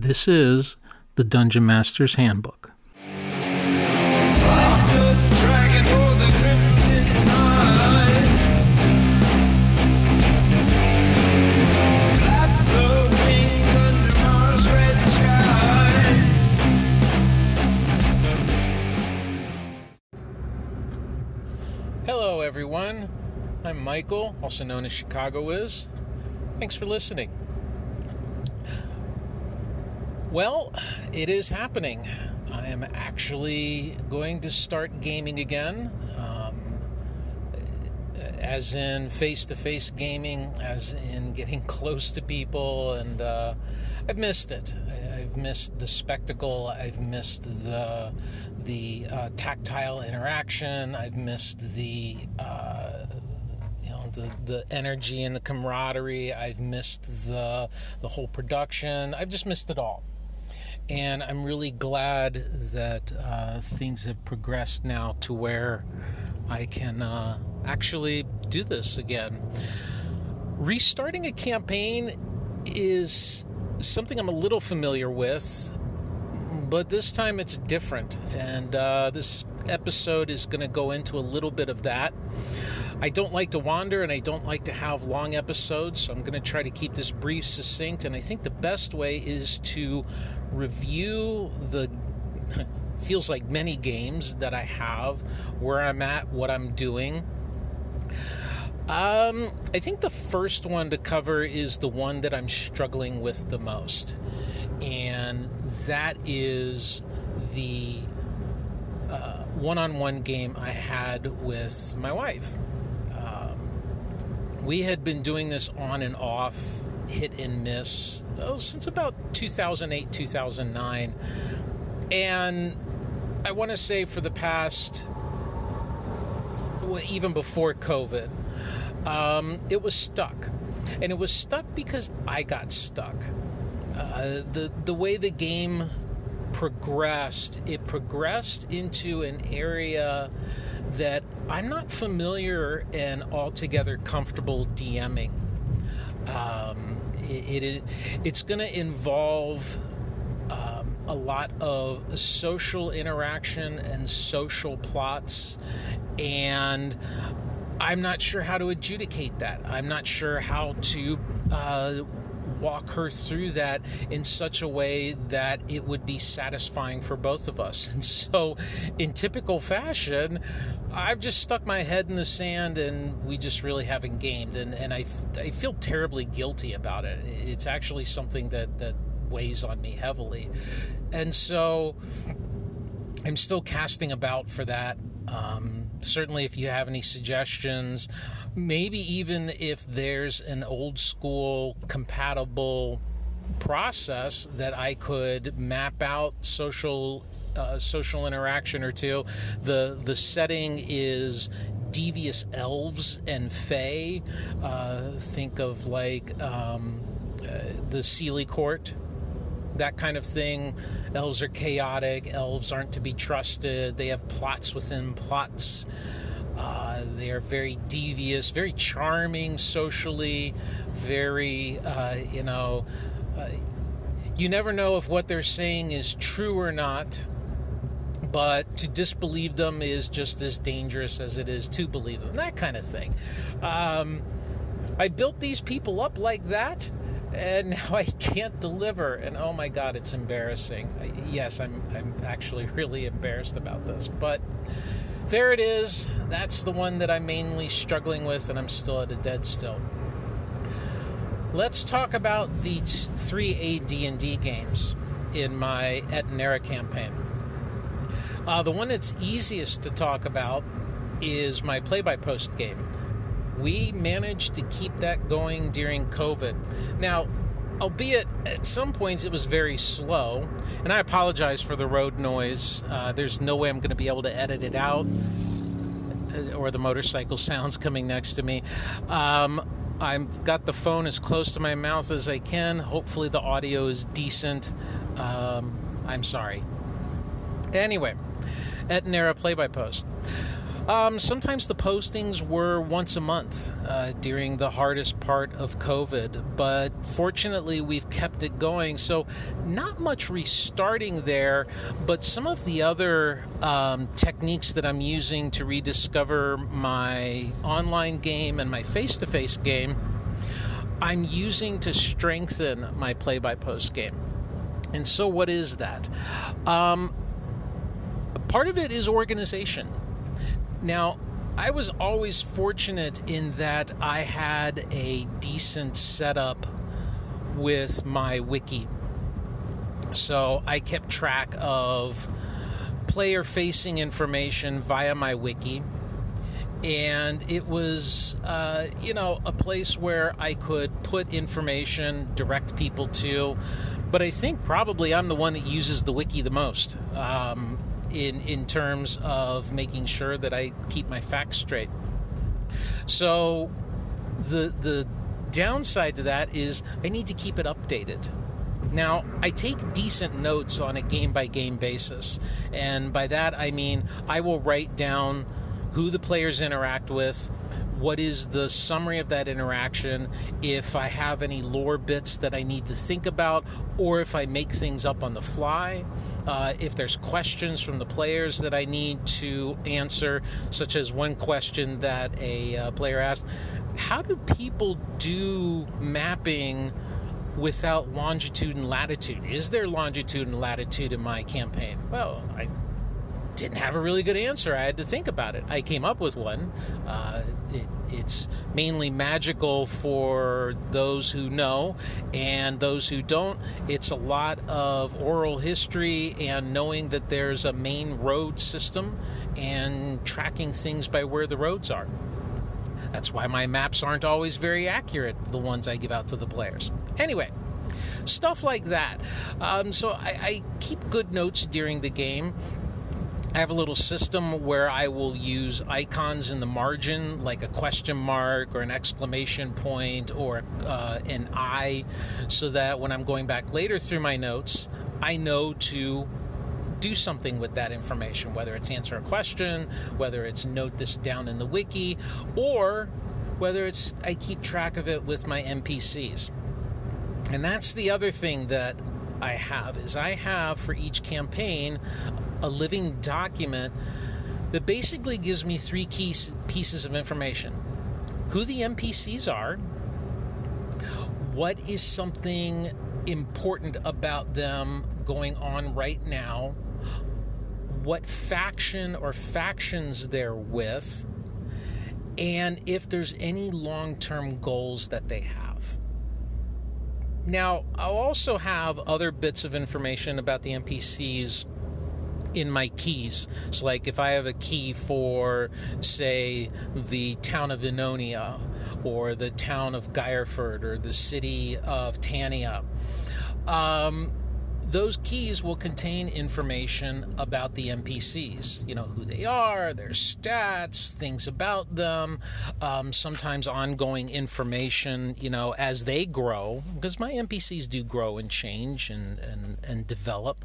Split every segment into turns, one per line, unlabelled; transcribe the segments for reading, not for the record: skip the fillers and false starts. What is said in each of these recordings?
This is the Dungeon Master's Handbook. Hello everyone, I'm Michael, also known as Chicago Wiz. Thanks for listening. Well, it is happening. I am actually going to start gaming again, as in face-to-face gaming, as in getting close to people, and I've missed it. I've missed the spectacle. I've missed the tactile interaction. I've missed the energy and the camaraderie. I've missed the whole production. I've just missed it all. And I'm really glad that things have progressed now to where I can actually do this again. Restarting a campaign is something I'm a little familiar with, but this time it's different. And this episode is going to go into a little bit of that. I don't like to wander, and I don't like to have long episodes, so I'm going to try to keep this brief, succinct, and I think the best way is to review the feels like many games that I have, where I'm at, what I'm doing. I think the first one to cover is the one that I'm struggling with the most, and that is the one-on-one game I had with my wife. We had been doing this on and off, hit and miss, since about 2008, 2009. And I want to say for the past, even before COVID, it was stuck. And it was stuck because I got stuck. The way the game progressed, it progressed into an area that I'm not familiar and altogether comfortable DMing. It's going to involve a lot of social interaction and social plots, and I'm not sure how to adjudicate that. I'm not sure how to walk her through that in such a way that it would be satisfying for both of us. And so, in typical fashion, I've just stuck my head in the sand, and we just really haven't gamed. And I feel terribly guilty about it. It's actually something that weighs on me heavily. And so I'm still casting about for that. Certainly if you have any suggestions, maybe even if there's an old school compatible process that I could map out social interaction or two. The setting is devious elves and fae. Think of like the Sealy Court, that kind of thing. Elves are chaotic. Elves aren't to be trusted. They have plots within plots. They are very devious, very charming socially, very, you never know if what they're saying is true or not, but to disbelieve them is just as dangerous as it is to believe them, that kind of thing. I built these people up like that, and now I can't deliver, and oh my God, it's embarrassing. Yes, I'm actually really embarrassed about this, but there it is. That's the one that I'm mainly struggling with, and I'm still at a dead still. Let's talk about the 3 AD&D games in my Etenera campaign. The one that's easiest to talk about is my play-by-post game. We managed to keep that going during COVID. Now, albeit at some points it was very slow, and I apologize for the road noise. There's no way I'm going to be able to edit it out, or the motorcycle sounds coming next to me. I've got the phone as close to my mouth as I can. Hopefully the audio is decent. I'm sorry. Anyway, Etenera play-by-post. Sometimes the postings were once a month during the hardest part of COVID, but fortunately we've kept it going. So not much restarting there, but some of the other techniques that I'm using to rediscover my online game and my face-to-face game, I'm using to strengthen my play-by-post game. And so what is that? Part of it is organization. Now, I was always fortunate in that I had a decent setup with my wiki. So I kept track of player-facing information via my wiki. And it was, a place where I could put information, direct people to. But I think probably I'm the one that uses the wiki the most. In terms of making sure that I keep my facts straight. So the downside to that is I need to keep it updated. Now, I take decent notes on a game-by-game basis, and by that I mean I will write down who the players interact with, what is the summary of that interaction, if I have any lore bits that I need to think about, or if I make things up on the fly, if there's questions from the players that I need to answer, such as one question that a player asked, how do people do mapping without longitude and latitude? Is there longitude and latitude in my campaign? Well, I didn't have a really good answer. I had to think about it. I came up with one. It's mainly magical for those who know, and those who don't, it's a lot of oral history and knowing that there's a main road system and tracking things by where the roads are. That's why my maps aren't always very accurate, the ones I give out to the players. Anyway, stuff like that. So I keep good notes during the game. I have a little system where I will use icons in the margin, like a question mark or an exclamation point or an eye, so that when I'm going back later through my notes, I know to do something with that information, whether it's answer a question, whether it's note this down in the wiki, or whether it's I keep track of it with my NPCs. And that's the other thing that I have for each campaign a living document that basically gives me three key pieces of information. Who the NPCs are, what is something important about them going on right now, what faction or factions they're with, and if there's any long-term goals that they have. Now, I'll also have other bits of information about the NPCs in my keys. So like if I have a key for, say, the town of Enonia or the town of Gyreford or the city of Tania, those keys will contain information about the NPCs, who they are, their stats, things about them, sometimes ongoing information, as they grow, because my NPCs do grow and change and develop.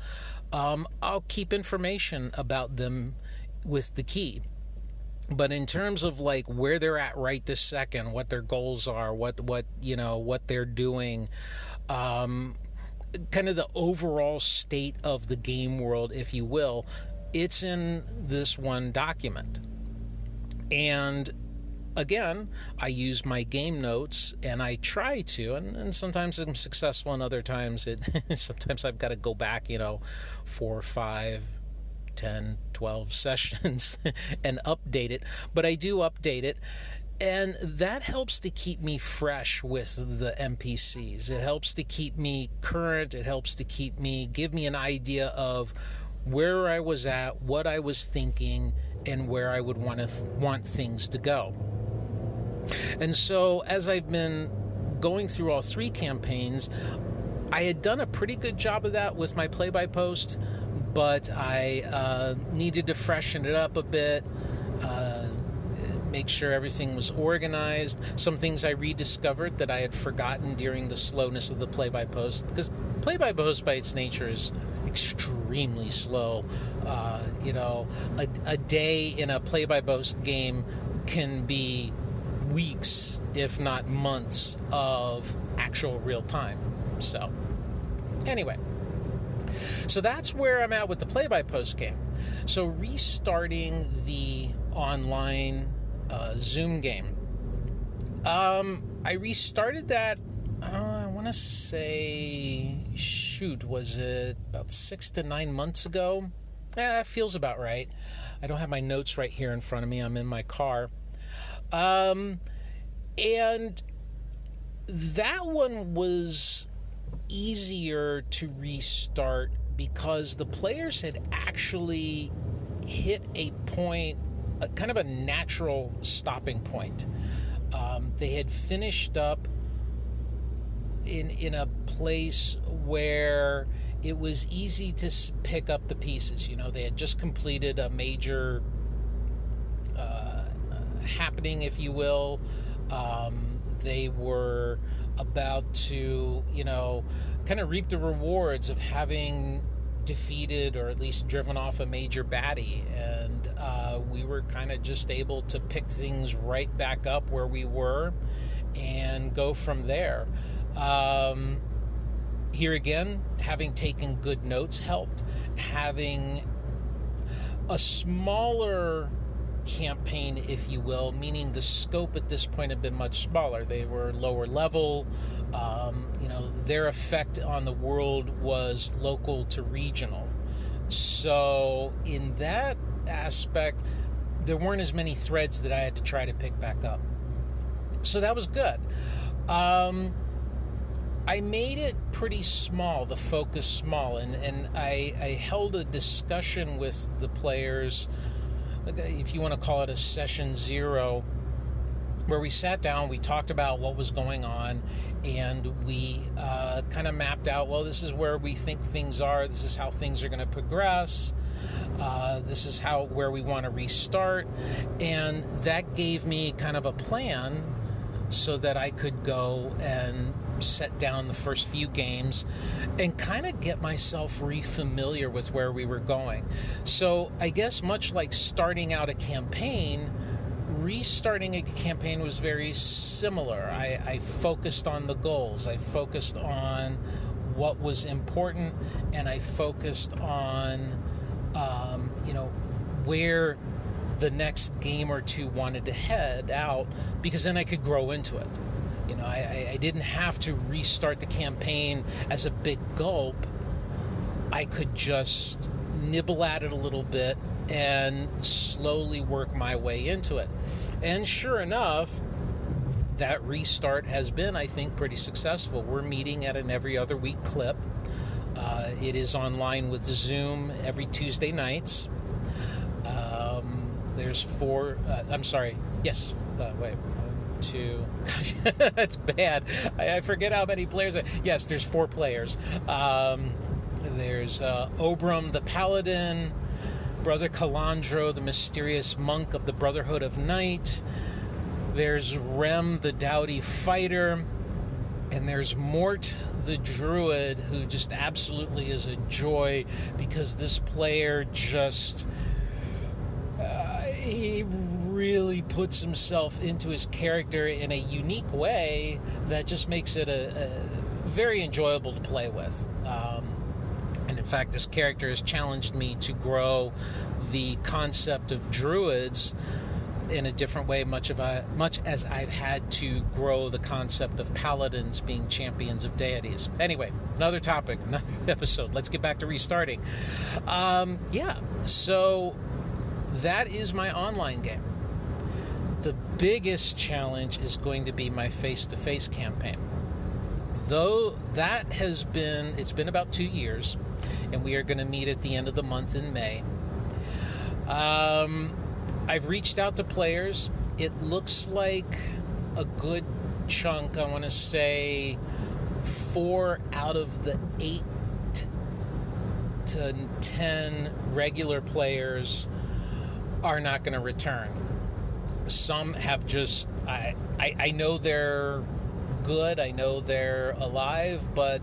I'll keep information about them with the key. But in terms of like where they're at right this second, what their goals are, what they're doing, kind of the overall state of the game world, if you will, it's in this one document. And again, I use my game notes, and I try to, and sometimes I'm successful, and other times sometimes I've got to go back, 4, 5, 10, 12 sessions and update it. But I do update it. And that helps to keep me fresh with the NPCs. It helps to keep me current. It helps to give me an idea of where I was at, what I was thinking, and where I would want things to go. And so as I've been going through all three campaigns, I had done a pretty good job of that with my play-by-post, but I needed to freshen it up a bit, make sure everything was organized. Some things I rediscovered that I had forgotten during the slowness of the play-by-post, because play-by-post by its nature is extremely slow. A day in a play-by-post game can be weeks, if not months, of actual real time. So, anyway. So that's where I'm at with the play-by-post game. So restarting the online Zoom game. I restarted that, I want to say, was it about 6 to 9 months ago? That feels about right. I don't have my notes right here in front of me. I'm in my car. And that one was easier to restart because the players had actually hit a point, kind of a natural stopping point. They had finished up in a place where it was easy to pick up the pieces. They had just completed a major happening, if you will. They were about to, kind of reap the rewards of having defeated or at least driven off a major baddie. And we were kind of just able to pick things right back up where we were and go from there. Here again, having taken good notes helped. Having a smaller campaign, if you will, meaning the scope at this point had been much smaller. They were lower level. Their effect on the world was local to regional. So in that aspect, there weren't as many threads that I had to try to pick back up. So that was good. I made it pretty small, the focus small, and I held a discussion with the players, if you want to call it a session 0, where we sat down, we talked about what was going on, and we kind of mapped out, well, this is where we think things are, this is how things are going to progress, this is where we want to restart, and that gave me kind of a plan so that I could go and set down the first few games and kind of get myself re-familiar with where we were going. So I guess much like starting out a campaign, restarting a campaign was very similar. I focused on the goals. I focused on what was important, and I focused on, where the next game or two wanted to head out, because then I could grow into it. I didn't have to restart the campaign as a big gulp. I could just nibble at it a little bit and slowly work my way into it. And sure enough, that restart has been, I think, pretty successful. We're meeting at an every other week clip. It is online with Zoom every Tuesday nights. There's 4, yes, wait, 1, 2, gosh, that's bad. I forget how many players. Yes, there's 4 players. There's Obram the Paladin, Brother Calandro, the mysterious monk of the Brotherhood of Night. There's Rem the Dowdy Fighter. And there's Mort the Druid, who just absolutely is a joy, because this player just... he really puts himself into his character in a unique way that just makes it a very enjoyable to play with. And in fact, this character has challenged me to grow the concept of druids in a different way, much as I've had to grow the concept of paladins being champions of deities. Anyway, another topic, another episode. Let's get back to restarting. So that is my online game. The biggest challenge is going to be my face-to-face campaign. Though that it's been about 2 years, and we are going to meet at the end of the month in May. I've reached out to players. It looks like a good chunk, I want to say 4 out of the 8 to 10 regular players are not going to return. Some have just, I know they're good, I know they're alive, but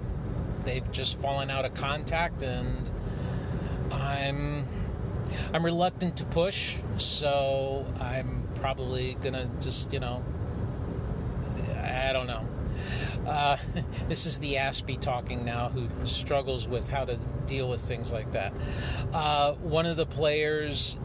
they've just fallen out of contact, and I'm reluctant to push, so I'm probably gonna just, I don't know. This is the Aspie talking now, who struggles with how to deal with things like that. One of the players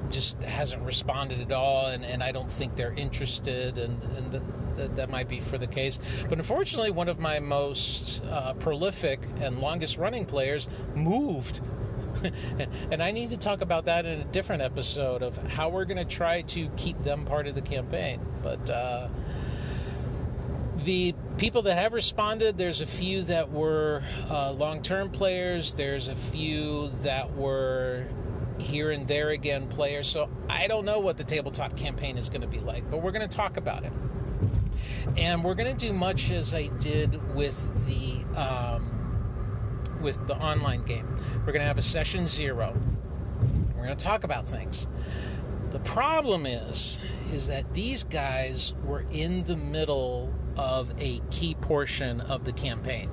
just hasn't responded at all, and I don't think they're interested, and that might be for the case. But unfortunately, one of my most prolific and longest running players moved. And I need to talk about that in a different episode of how we're going to try to keep them part of the campaign. But the people that have responded, there's a few that were long-term players. There's a few that were here and there again players. So I don't know what the tabletop campaign is going to be like, but we're going to talk about it. And we're going to do much as I did with the online game. We're going to have a session 0. We're going to talk about things. The problem is that these guys were in the middle of a key portion of the campaign.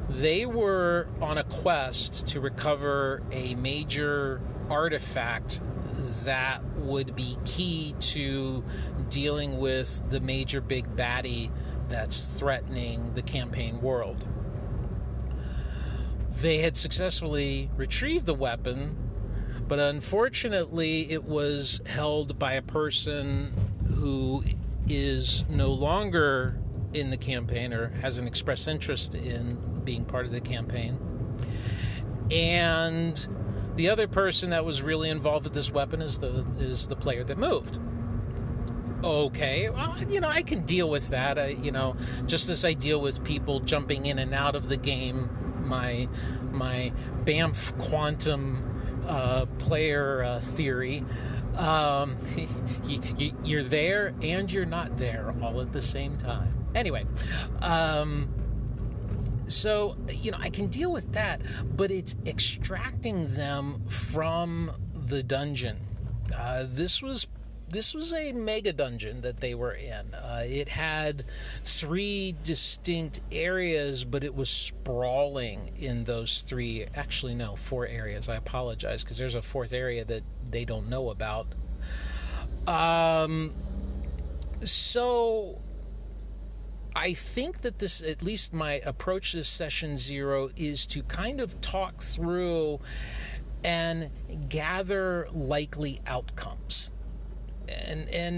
They were on a quest to recover a major artifact that would be key to dealing with the major big baddie that's threatening the campaign world. They had successfully retrieved the weapon, but unfortunately it was held by a person who is no longer in the campaign or has an express interest in being part of the campaign. And the other person that was really involved with this weapon is the player that moved. Okay, well, I can deal with that. Just as I deal with people jumping in and out of the game, my Banff quantum player theory. You're there and you're not there all at the same time. Anyway, so, I can deal with that, but it's extracting them from the dungeon. This was a mega dungeon that they were in. It had 3 distinct areas, but it was sprawling in those 3. Actually, no, 4 areas. I apologize, because there's a 4th area that they don't know about. So I think that this, at least my approach to session 0, is to kind of talk through and gather likely outcomes. And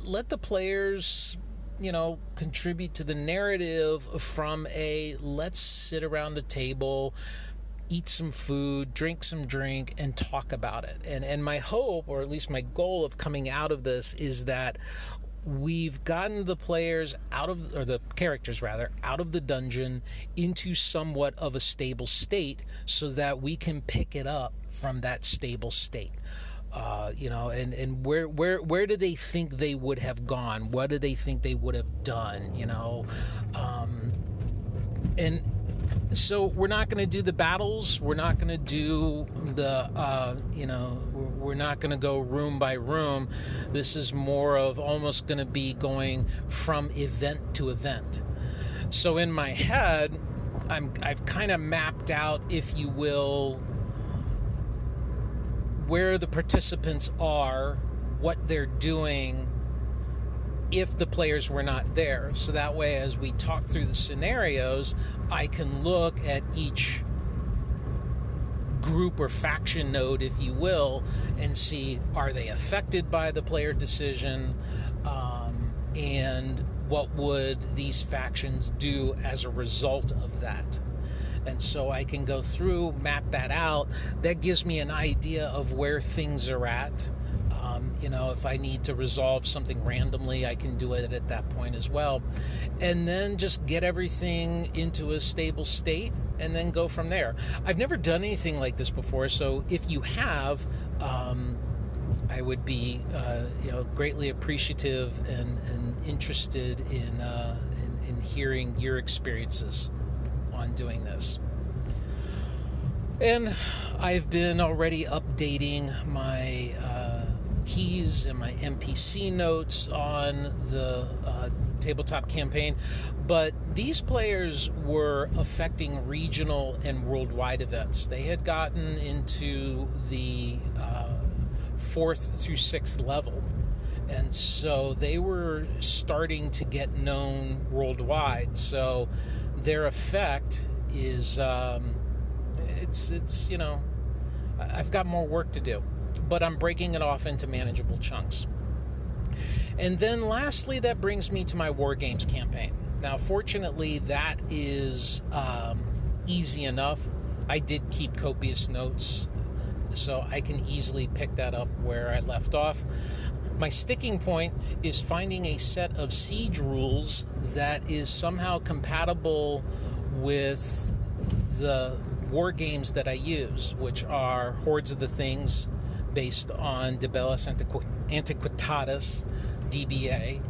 let the players, contribute to the narrative from let's sit around a table, eat some food, drink some drink, and talk about it. And my hope, or at least my goal of coming out of this, is that we've gotten the players the characters out of the dungeon into somewhat of a stable state, so that we can pick it up from that stable state. And where do they think they would have gone? What do they think they would have done? And so we're not going to do the battles. We're not going to do we're not going to go room by room. This is more of almost going to be going from event to event. So in my head, I've kind of mapped out, if you will, where the participants are, what they're doing, if the players were not there. So that way, as we talk through the scenarios, I can look at each group or faction node, if you will, and see, are they affected by the player decision, and what would these factions do as a result of that. And so I can go through, map that out. That gives me an idea of where things are at. If I need to resolve something randomly, I can do it at that point as well. And then just get everything into a stable state and then go from there. I've never done anything like this before, so if you have, I would be greatly appreciative and interested in hearing your experiences on doing this. And I've been already updating my keys and my NPC notes on the tabletop campaign, but these players were affecting regional and worldwide events. They had gotten into the 4th through 6th level, and so they were starting to get known worldwide. So their effect is it's I've got more work to do, but I'm breaking it off into manageable chunks. And then lastly, that brings me to my War Games campaign. Now, fortunately, that is easy enough. I did keep copious notes, so I can easily pick that up where I left off. My sticking point is finding a set of siege rules that is somehow compatible with the war games that I use, which are Hordes of the Things, based on De Bellis Antiquitatis, DBA.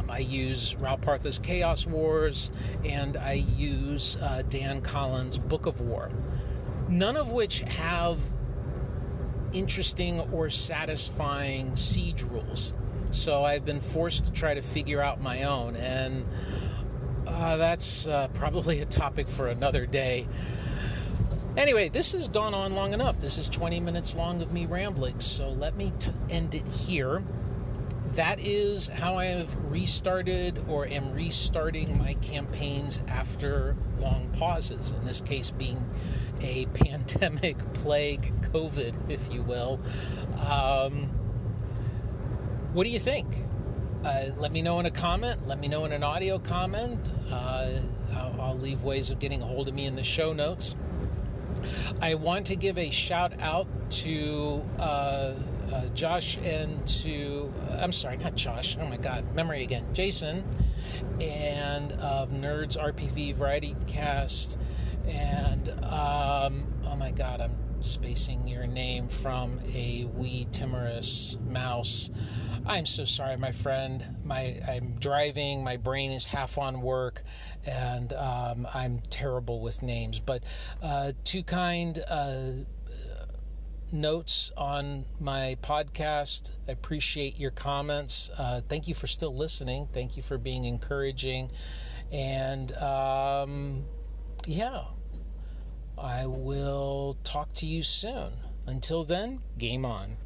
I use Raoul Partha's Chaos Wars, and I use Dan Collins' Book of War. None of which have interesting or satisfying siege rules. So I've been forced to try to figure out my own, and that's probably a topic for another day. Anyway, this has gone on long enough. This is 20 minutes long of me rambling, so let me end it here. That is how I have restarted or am restarting my campaigns after long pauses, in this case being a pandemic, plague, COVID, if you will. What do you think? Let me know in a comment. Let me know in an audio comment. I'll leave ways of getting a hold of me in the show notes. I want to give a shout out to Josh and to, I'm sorry, not Josh, oh my God, memory again, Jason, and of Nerds RPV Variety Cast, and oh my God, I'm spacing your name from a wee timorous mouse. I'm so sorry, my friend. I'm driving, my brain is half on work, and I'm terrible with names. But two kind notes on my podcast. I appreciate your comments. Thank you for still listening. Thank you for being encouraging. And yeah, I will talk to you soon. Until then, game on.